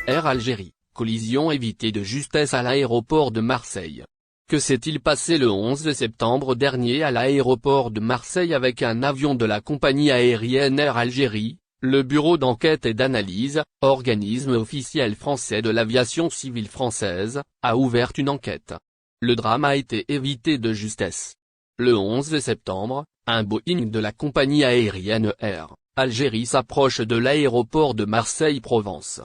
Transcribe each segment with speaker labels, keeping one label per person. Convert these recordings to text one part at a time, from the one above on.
Speaker 1: Air Algérie, collision évitée de justesse à l'aéroport de Marseille. Que s'est-il passé le 11 septembre dernier à l'aéroport de Marseille avec un avion de la compagnie aérienne Air Algérie? Le Bureau d'enquête et d'analyse, organisme officiel français de l'aviation civile française, a ouvert une enquête. Le drame a été évité de justesse. Le 11 septembre, un Boeing de la compagnie aérienne Air Algérie s'approche de l'aéroport de Marseille-Provence.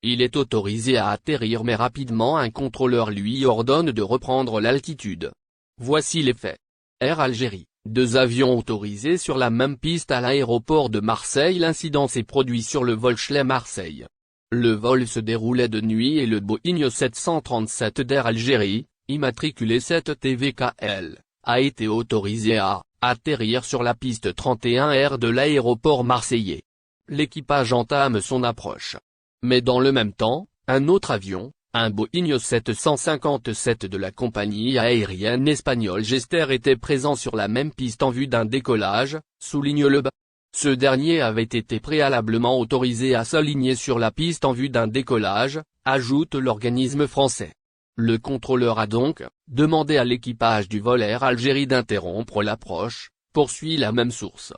Speaker 1: Il est autorisé à atterrir mais rapidement un contrôleur lui ordonne de reprendre l'altitude. Voici les faits. Air Algérie, 2 avions autorisés sur la même piste à l'aéroport de Marseille. L'incident s'est produit sur le vol Schley-Marseille. Le vol se déroulait de nuit et le Boeing 737 d'Air Algérie, immatriculé 7TVKL, a été autorisé à atterrir sur la piste 31R de l'aéroport marseillais. L'équipage entame son approche. Mais dans le même temps, un autre avion, un Boeing 757 de la compagnie aérienne espagnole Gester était présent sur la même piste en vue d'un décollage, souligne le BA. Ce dernier avait été préalablement autorisé à s'aligner sur la piste en vue d'un décollage, ajoute l'organisme français. Le contrôleur a donc demandé à l'équipage du vol Air Algérie d'interrompre l'approche, poursuit la même source.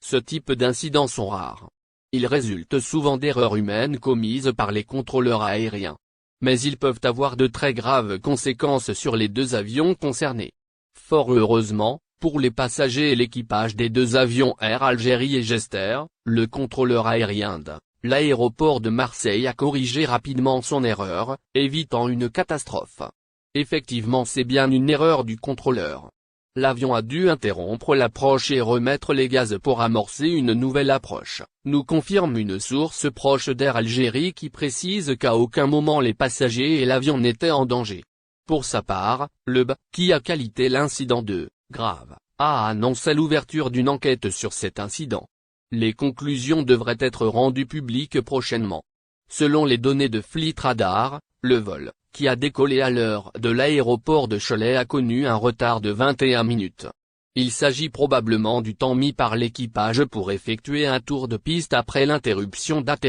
Speaker 1: Ce type d'incidents sont rares. Ils résultent souvent d'erreurs humaines commises par les contrôleurs aériens. Mais ils peuvent avoir de très graves conséquences sur les 2 avions concernés. Fort heureusement, pour les passagers et l'équipage des 2 avions Air Algérie et Gester, le contrôleur aérien de l'aéroport de Marseille a corrigé rapidement son erreur, évitant une catastrophe. Effectivement, c'est bien une erreur du contrôleur. L'avion a dû interrompre l'approche et remettre les gaz pour amorcer une nouvelle approche, nous confirme une source proche d'Air Algérie qui précise qu'à aucun moment les passagers et l'avion n'étaient en danger. Pour sa part, le BA, qui a qualifié l'incident de grave, a annoncé l'ouverture d'une enquête sur cet incident. Les conclusions devraient être rendues publiques prochainement. Selon les données de Flightradar, le vol, qui a décollé à l'heure de l'aéroport de Cholet a connu un retard de 21 minutes. Il s'agit probablement du temps mis par l'équipage pour effectuer un tour de piste après l'interruption d'atterrissage.